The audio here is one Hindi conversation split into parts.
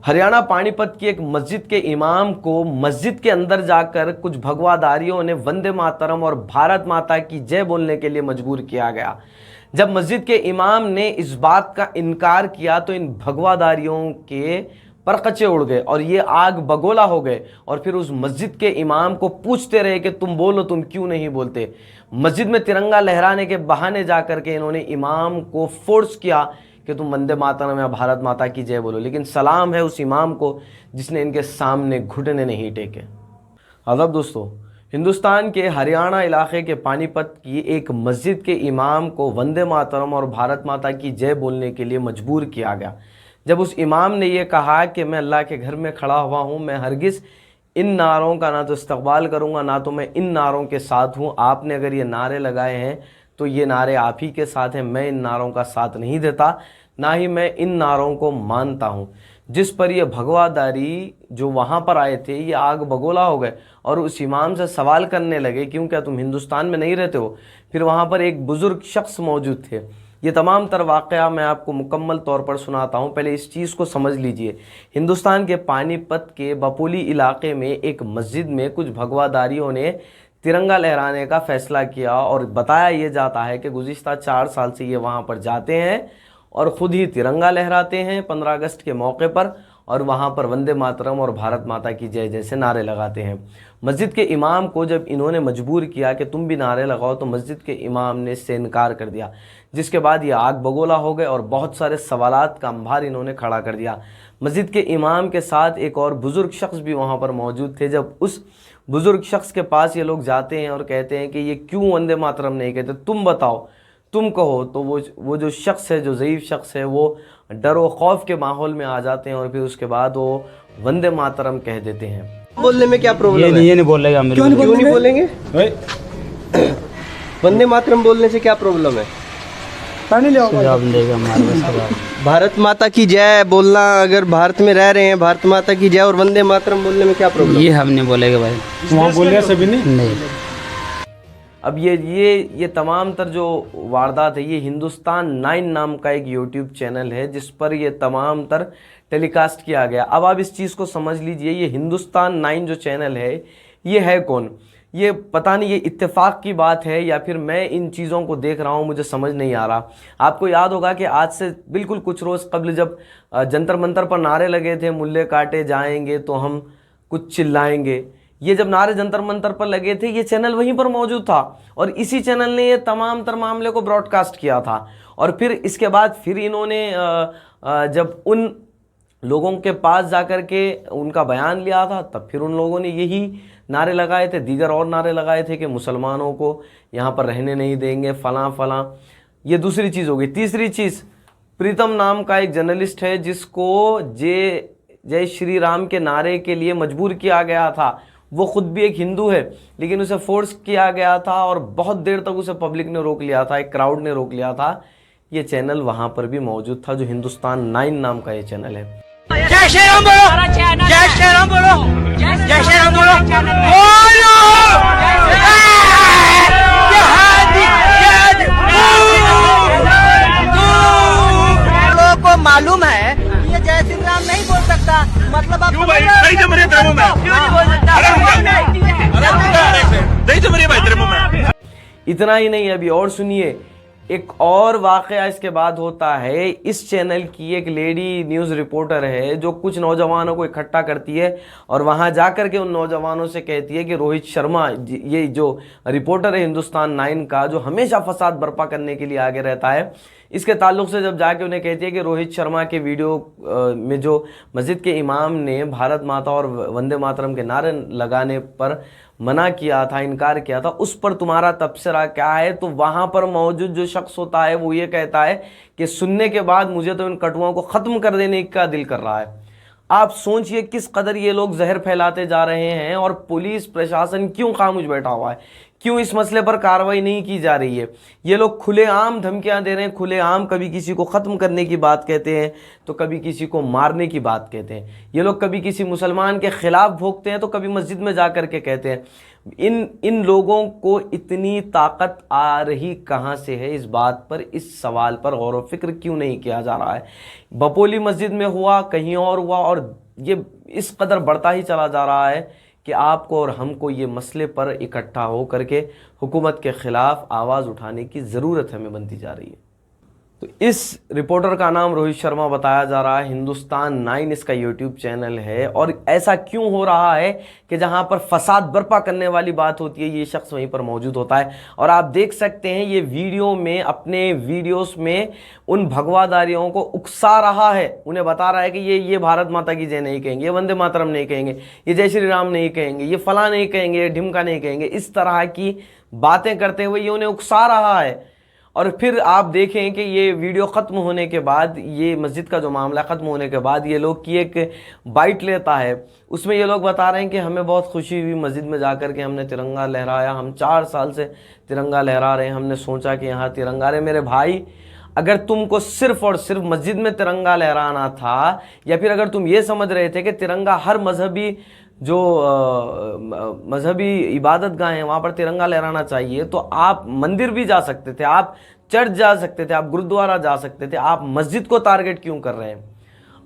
हरियाणा पानीपत की एक मस्जिद के इमाम को मस्जिद के अंदर जाकर कुछ भगवादारियों ने वंदे मातरम और भारत माता की जय बोलने के लिए मजबूर किया गया। जब मस्जिद के इमाम ने इस बात का इनकार किया तो इन भगवादारियों के परकचे उड़ गए और ये आग बगोला हो गए और फिर उस मस्जिद के इमाम को पूछते रहे कि तुम बोलो, तुम क्यों नहीं बोलते। मस्जिद में तिरंगा लहराने के बहाने जाकर के इन्होंने इमाम को फोर्स किया कि तुम वंदे मातरम या भारत माता की जय बोलो, लेकिन सलाम है उस इमाम को जिसने इनके सामने घुटने नहीं टेके। आदाब दोस्तों, हिंदुस्तान के हरियाणा इलाके के पानीपत की एक मस्जिद के इमाम को वंदे मातरम और भारत माता की जय बोलने के लिए मजबूर किया गया। जब उस इमाम ने यह कहा कि मैं अल्लाह के घर में खड़ा हुआ हूँ, मैं हरगिज़ इन नारों का ना तो इस्तकबाल करूँगा ना तो मैं इन नारों के साथ हूँ। आपने अगर ये नारे लगाए हैं तो ये नारे आप ही के साथ हैं, मैं इन नारों का साथ नहीं देता, ना ही मैं इन नारों को मानता हूँ। जिस पर ये भगवादारी जो वहाँ पर आए थे ये आग बगोला हो गए और उस इमाम से सवाल करने लगे, क्यों क्या तुम हिंदुस्तान में नहीं रहते हो। फिर वहाँ पर एक बुज़ुर्ग शख्स मौजूद थे। ये तमाम तर वाक़या मैं आपको मुकम्मल तौर पर सुनाता हूँ, पहले इस चीज़ को समझ लीजिए। हिंदुस्तान के पानीपत के बपोली इलाके में एक मस्जिद में कुछ भगवादारियों ने तिरंगा लहराने का फ़ैसला किया और बताया ये जाता है कि गुज़िश्ता 4 साल से ये वहाँ पर जाते हैं और ख़ुद ही तिरंगा लहराते हैं 15 अगस्त के मौके पर और वहाँ पर वंदे मातरम और भारत माता की जय जैसे नारे लगाते हैं। मस्जिद के इमाम को जब इन्होंने मजबूर किया कि तुम भी नारे लगाओ तो मस्जिद के इमाम ने इससे इनकार कर दिया, जिसके बाद ये आग बगोला हो गए और बहुत सारे सवालात का अंबार इन्होंने खड़ा कर दिया। मस्जिद के इमाम के साथ एक और बुज़ुर्ग शख्स भी वहाँ पर मौजूद थे। जब उस बुज़ुर्ग शख्स के पास ये लोग जाते हैं और कहते हैं कि ये क्यों वंदे मातरम नहीं कहते, तुम बताओ, तुम कहो, तो वो जो शख्स है, जो ज़ईफ़ शख्स है, वो डर व खौफ के माहौल में आ जाते हैं और फिर उसके बाद वो वंदे मातरम कह देते हैं। बोलने में क्या प्रॉब्लम है? ये नहीं बोलेगा। क्यों नहीं बोलेंगे? वंदे मातरम बोलने से क्या प्रॉब्लम है? भारत माता की जय बोलना, अगर भारत में रह रहे हैं, भारत माता की जय और वंदे मातरम बोलने में क्या प्रॉब्लम? ये हम नहीं बोलेगा भाई। वहाँ बोल रहे सभी नहीं। अब ये तमाम तर जो वारदात है, ये हिंदुस्तान 9 नाम का एक यूट्यूब चैनल है जिस पर ये तमाम तर टेलीकास्ट किया गया। अब आप इस चीज़ को समझ लीजिए, ये हिंदुस्तान 9 जो चैनल है ये है कौन? ये पता नहीं, ये इत्तेफाक की बात है या फिर मैं इन चीज़ों को देख रहा हूँ, मुझे समझ नहीं आ रहा। आपको याद होगा कि आज से बिल्कुल कुछ रोज़ कबल जब जंतर मंतर पर नारे लगे थे, मुल्ले काटे जाएंगे तो हम कुछ चिल्लाएंगे, ये जब नारे जंतर मंतर पर लगे थे ये चैनल वहीं पर मौजूद था और इसी चैनल ने ये तमाम तर मामले को ब्रॉडकास्ट किया था। और फिर इसके बाद फिर इन्होंने जब उन लोगों के पास जाकर के उनका बयान लिया था तब फिर उन लोगों ने यही नारे लगाए थे, दीगर और नारे लगाए थे कि मुसलमानों को यहाँ पर रहने नहीं देंगे, फलां फलां। ये दूसरी चीज़ हो गई। तीसरी चीज़, प्रीतम नाम का एक जर्नलिस्ट है जिसको जय श्री राम के नारे के लिए मजबूर किया गया था। वो खुद भी एक हिंदू है लेकिन उसे फोर्स किया गया था और बहुत देर तक उसे पब्लिक ने रोक लिया था, एक क्राउड ने रोक लिया था। ये चैनल वहाँ पर भी मौजूद था, जो हिंदुस्तान 9 नाम का ये चैनल है। जय श्री राम बोलो, जय श्री राम बोलो, जय श्री राम बोलो, बोलो लोगों को मालूम है ये जय श्री राम नहीं बोल सकता, मतलब आप क्यों भाई नहीं जम रहे तेरे मुंह में? क्यों नहीं बोल सकता? नहीं जम रही भाई तेरे मुंह में। इतना ही नहीं, अभी और सुनिए, एक और वाक़या इसके बाद होता है। इस चैनल की एक लेडी न्यूज़ रिपोर्टर है जो कुछ नौजवानों को इकट्ठा करती है और वहां जाकर के उन नौजवानों से कहती है कि रोहित शर्मा, ये जो रिपोर्टर है हिंदुस्तान 9 का, जो हमेशा फसाद बर्पा करने के लिए आगे रहता है, इसके ताल्लुक़ से जब जाके उन्हें कहती है कि रोहित शर्मा के वीडियो में जो मस्जिद के इमाम ने भारत माता और वंदे मातरम के नारे लगाने पर मना किया था, इनकार किया था, उस पर तुम्हारा तबसरा क्या है? तो वहाँ पर मौजूद जो शख्स होता है वो ये कहता है कि सुनने के बाद मुझे तो इन कटुओं को ख़त्म कर देने का दिल कर रहा है। आप सोचिए किस कदर ये लोग जहर फैलाते जा रहे हैं और पुलिस प्रशासन क्यों खामोश बैठा हुआ है, क्यों इस मसले पर कार्रवाई नहीं की जा रही है? ये लोग खुलेआम धमकियां दे रहे हैं, खुलेआम कभी किसी को ख़त्म करने की बात कहते हैं तो कभी किसी को मारने की बात कहते हैं। ये लोग कभी किसी मुसलमान के ख़िलाफ़ भोंकते हैं तो कभी मस्जिद में जा कर के कहते हैं। इन लोगों को इतनी ताकत आ रही कहाँ से है? इस बात पर, इस सवाल पर गौर व फिक्र क्यों नहीं किया जा रहा है? बपोली मस्जिद में हुआ, कहीं और हुआ, और ये इस कदर बढ़ता ही चला जा रहा है कि आपको और हमको ये मसले पर इकट्ठा हो करके हुकूमत के ख़िलाफ़ आवाज़ उठाने की ज़रूरत हमें बनती जा रही है। तो इस रिपोर्टर का नाम रोहित शर्मा बताया जा रहा है, हिंदुस्तान 9 इसका यूट्यूब चैनल है। और ऐसा क्यों हो रहा है कि जहां पर फसाद बर्पा करने वाली बात होती है ये शख्स वहीं पर मौजूद होता है। और आप देख सकते हैं ये वीडियो में, अपने वीडियोस में उन भगवादारियों को उकसा रहा है, उन्हें बता रहा है कि ये भारत माता की जय नहीं कहेंगे, ये वंदे मातरम नहीं कहेंगे, ये जय श्री राम नहीं कहेंगे, ये फला नहीं कहेंगे, ये ढिमका नहीं कहेंगे। इस तरह की बातें करते हुए ये उन्हें उकसा रहा है। और फिर आप देखें कि ये वीडियो ख़त्म होने के बाद, ये मस्जिद का जो मामला ख़त्म होने के बाद ये लोग की एक बाइट लेता है, उसमें ये लोग बता रहे हैं कि हमें बहुत खुशी हुई मस्जिद में जाकर के, हमने तिरंगा लहराया, हम 4 साल से तिरंगा लहरा रहे हैं, हमने सोचा कि यहाँ तिरंगा रहे। मेरे भाई, अगर तुमको सिर्फ़ और सिर्फ मस्जिद में तिरंगा लहराना था, या फिर अगर तुम ये समझ रहे थे कि तिरंगा हर मजहबी जो मजहबी इबादत गाह हैं वहाँ पर तिरंगा लहराना चाहिए, तो आप मंदिर भी जा सकते थे, आप चर्च जा सकते थे, आप गुरुद्वारा जा सकते थे। आप मस्जिद को टारगेट क्यों कर रहे हैं?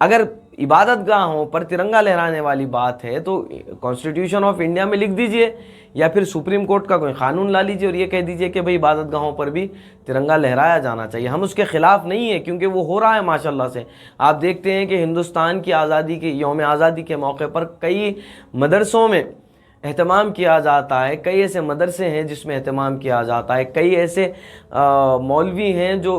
अगर इबादत गाहों पर तिरंगा लहराने वाली बात है तो कॉन्स्टिट्यूशन ऑफ इंडिया में लिख दीजिए, या फिर सुप्रीम कोर्ट का कोई कानून ला लीजिए और ये कह दीजिए कि भाई इबादत गाहों पर भी तिरंगा लहराया जाना चाहिए। हम उसके ख़िलाफ़ नहीं है, क्योंकि वो हो रहा है माशाल्लाह से। आप देखते हैं कि हिंदुस्तान की आज़ादी के यौम आज़ादी के मौके पर कई मदरसों में एहतमाम किया जाता है, कई ऐसे मदरसे हैं जिसमें एहतमाम किया जाता है, कई ऐसे मौलवी हैं जो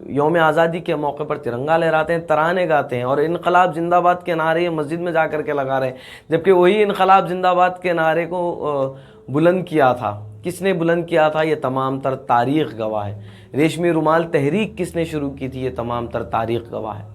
यौम आज़ादी के मौके पर तिरंगा लहराते हैं, तराने गाते हैं और इनकलाब जिंदाबाद के नारे मस्जिद में जा कर के लगा रहे हैं। जबकि वही इनकलाब जिंदाबाद के नारे को बुलंद किया था, किसने बुलंद किया था? ये तमाम तर तारीख़ गवाह है। रेशमी रुमाल तहरीक किसने शुरू की थी? ये तमाम तर तारीख़ गवाह है।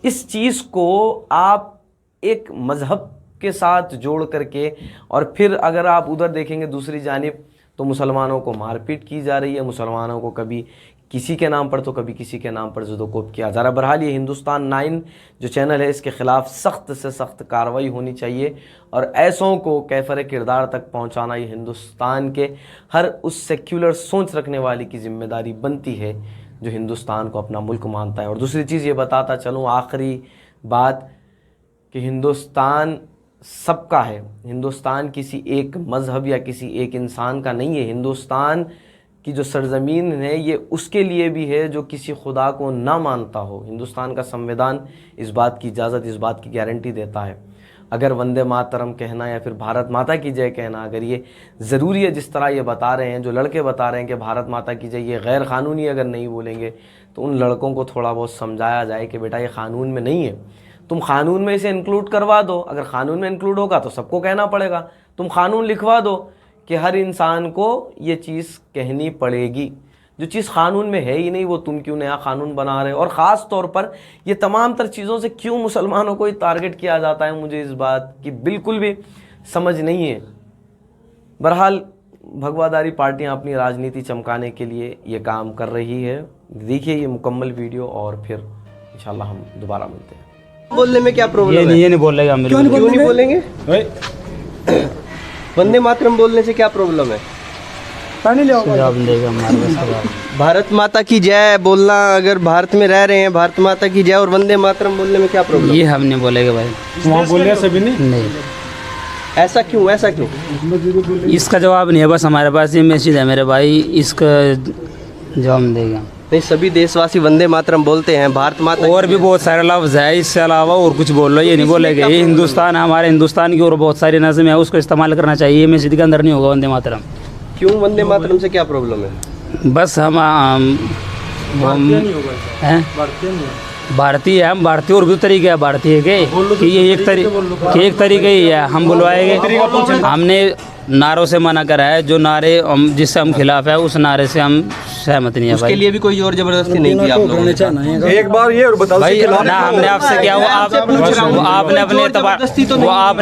इस चीज़ को आप एक मज़हब के साथ जोड़ करके, और फिर अगर आप उधर देखेंगे दूसरी जानिब तो मुसलमानों को मारपीट की जा रही है, मुसलमानों को कभी किसी के नाम पर तो कभी किसी के नाम पर ज़ुदोकोब किया जा रहा है। बहरहाल ये हिंदुस्तान 9 जो चैनल है, इसके ख़िलाफ़ सख्त से सख्त कार्रवाई होनी चाहिए और ऐसों को कैफर किरदार तक पहुँचाना ये हिंदुस्तान के हर उस सेक्युलर सोच रखने वाले की ज़िम्मेदारी बनती है जो हिंदुस्तान को अपना मुल्क मानता है। और दूसरी चीज़ ये बताता चलूँ, आखिरी बात, कि हिंदुस्तान सबका है, हिंदुस्तान किसी एक मज़हब या किसी एक इंसान का नहीं है। हिंदुस्तान की जो सरज़मीन है ये उसके लिए भी है जो किसी खुदा को ना मानता हो। हिंदुस्तान का संविधान इस बात की इजाज़त, इस बात की गारंटी देता है। अगर वंदे मातरम कहना या फिर भारत माता की जय कहना अगर ये ज़रूरी है, जिस तरह ये बता रहे हैं, जो लड़के बता रहे हैं कि भारत माता की जय ये गैर क़ानूनी अगर नहीं बोलेंगे, तो उन लड़कों को थोड़ा बहुत समझाया जाए कि बेटा ये क़ानून में नहीं है, तुम क़ानून में इसे इंक्लूड करवा दो। अगर क़ानून में इंक्लूड होगा तो सबको कहना पड़ेगा। तुम क़ानून लिखवा दो कि हर इंसान को ये चीज़ कहनी पड़ेगी। जो चीज़ क़ानून में है ही नहीं वो तुम क्यों नया क़ानून बना रहे हो? और ख़ास तौर पर ये तमाम तर चीज़ों से क्यों मुसलमानों को टारगेट किया जाता है, मुझे इस बात की बिल्कुल भी समझ नहीं है। बहरहाल भगवादारी पार्टियाँ अपनी राजनीति चमकाने के लिए ये काम कर रही है। देखिए ये मुकम्मल वीडियो और फिर इंशाल्लाह हम दोबारा मिलते हैं। बोलने में क्या प्रॉब्लम है? ये नहीं बोलेगा। क्यों नहीं बोलेंगे? वंदे मातरम बोलने से क्या प्रॉब्लम है? जवाब देगा हमारे सवाल। भारत माता की जय बोलना, अगर भारत में रह रहे हैं, भारत माता की जय और वंदे मातरम बोलने में क्या प्रॉब्लम? ये हम नहीं बोलेगा भाई। वहाँ बोले सभी नहीं। ऐसा क्यों? ऐसा क्यों? इसका जवाब नहीं है, बस हमारे पास ये मैसेज है मेरे भाई, इसका जवाब देगा। नहीं, सभी देशवासी वंदे मातरम बोलते हैं, भारत माता और भी बहुत सारे लफ्ज़ है, इससे अलावा और कुछ बोल लो, ये नहीं बोलेगा। ये हिंदुस्तान है, हमारे हिंदुस्तान की और बहुत सारी नज़म है, उसको इस्तेमाल करना चाहिए। ये मैसेज के अंदर नहीं होगा वंदे मातरम। क्यों? वंदे मातरम से क्या प्रॉब्लम है? बस हम भारतीय है, हम भारतीय और भी तरीके है भारतीय के, कि ये एक तरीके ही है। हम बुलवाएंगे, हमने नारों से मना करा है, जो नारे जिससे हम खिलाफ है उस नारे से हम सहमत नहीं है उसके भाई। लिए भी कोई जोर जबरदस्ती नहीं की आप लोगों ने। एक बार ये और बताओ भाई ना हमने आपसे क्या वो आपने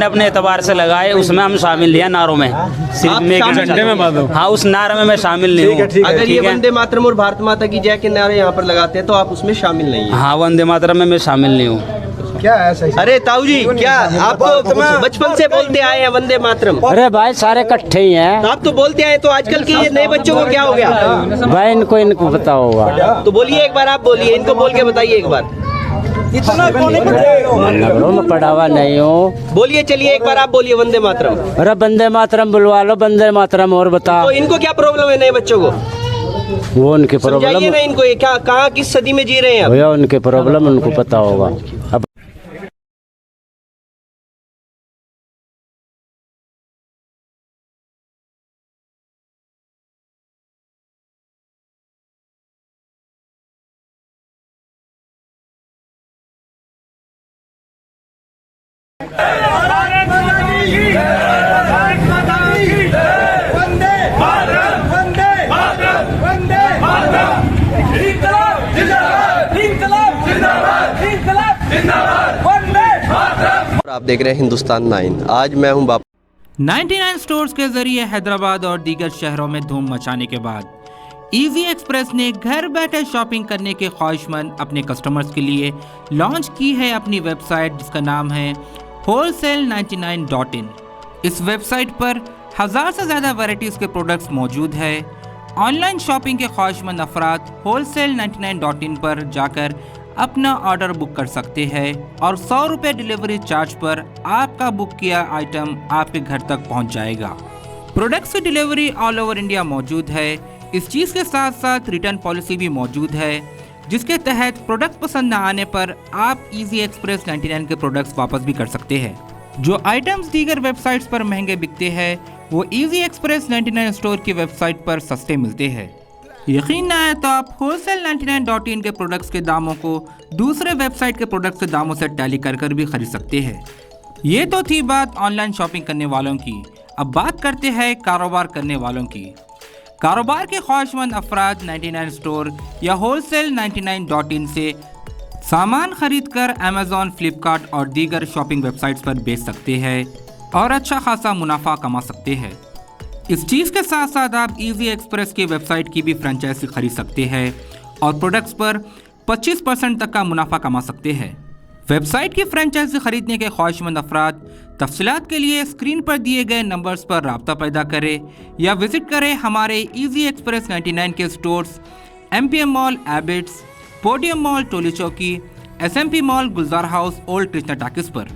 अपने एतबार से लगाए, उसमें हम शामिल लिया नारों में, सिर्फ आप मेक इन शामिल इंडिया में बात हो। हाँ, उस नारे में मैं शामिल नहीं हूँ। अगर ये वंदे मातरम और भारत माता की जय के नारे यहाँ पर लगाते हैं तो आप उसमें शामिल नहीं है। हाँ, वंदे मातरम में मैं शामिल नहीं हूँ। क्या है सही? अरे ताऊ जी, क्या आप तो बचपन से बोलते आए हैं वंदे मातरम? अरे भाई सारे इकट्ठे ही हैं। आप तो बोलते आए, तो आजकल के ये नए बच्चों को क्या हो गया? भाई इनको पता होगा। तो बोलिए एक बार, आप बोलिए, इनको बोल के बताइए एक बार। मैं पढ़ा हुआ नहीं हूँ। बोलिए, चलिए एक बार आप बोलिए वंदे मातरम। अरे वंदे मातरम बुलवा लो, वंदे मातरम और बता। तो इनको क्या प्रॉब्लम है नए बच्चों को? वो उनकी समझाइए प्रॉब्लम ना इनको, ये क्या कहाँ किस सदी में जी रहे हैं आप? भैया, उनकी प्रॉब्लम उनको पता होगा। अब और आप देख रहे हैं हिंदुस्तान 9। आज मैं हूँ 99 स्टोर्स के जरिए हैदराबाद और दीगर शहरों में धूम मचाने के बाद इजी एक्सप्रेस ने घर बैठे शॉपिंग करने के ख्वाहिशमंद अपने कस्टमर्स के लिए लॉन्च की है अपनी वेबसाइट, जिसका नाम है wholesale99.in। इस वेबसाइट पर 1000 से ज़्यादा वैरायटीज़ के प्रोडक्ट्स मौजूद है। ऑनलाइन शॉपिंग के ख्वाहिशमंद अफराद wholesale99.in पर जाकर अपना ऑर्डर बुक कर सकते हैं और 100 रुपये डिलीवरी चार्ज पर आपका बुक किया आइटम आपके घर तक पहुंच जाएगा। प्रोडक्ट्स की डिलीवरी ऑल ओवर इंडिया मौजूद है। इस चीज़ के साथ साथ रिटर्न पॉलिसी भी मौजूद है, जिसके तहत प्रोडक्ट पसंद न आने पर आप इजी एक्सप्रेस 99 के प्रोडक्ट्स वापस भी कर सकते हैं। जो आइटम्स दीगर वेबसाइट्स पर महंगे बिकते हैं वो इजी एक्सप्रेस 99 स्टोर की वेबसाइट पर सस्ते मिलते हैं। यकीन ना आए तो आप wholesale99.in के प्रोडक्ट्स के दामों को दूसरे वेबसाइट के प्रोडक्ट्स के दामों से टैली कर भी खरीद सकते हैं। ये तो थी बात ऑनलाइन शॉपिंग करने वालों की। अब बात करते हैं कारोबार करने वालों की। कारोबार के ख्वाहिशमंद अफराद 99 स्टोर या wholesale99.in से सामान खरीद कर अमेज़ॉन, फ्लिपकार्ट और दीगर शॉपिंग वेबसाइट्स पर बेच सकते हैं और अच्छा खासा मुनाफा कमा सकते हैं। इस चीज़ के साथ साथ आप इजी एक्सप्रेस की वेबसाइट की भी फ्रेंचाइजी खरीद सकते हैं और प्रोडक्ट्स पर 25% तक का मुनाफा कमा सकते हैं। वेबसाइट की फ्रेंचाइजी खरीदने के ख्वाहिशमंद अफराद तफसीलात के लिए स्क्रीन पर दिए गए नंबर्स पर राब्ता पैदा करें या विजिट करें हमारे इजी एक्सप्रेस 99 के स्टोर्स MPM मॉल एबिट्स, podium mall Toli Chowki, SMP mall Gulzar house, old Krishna talkies पर।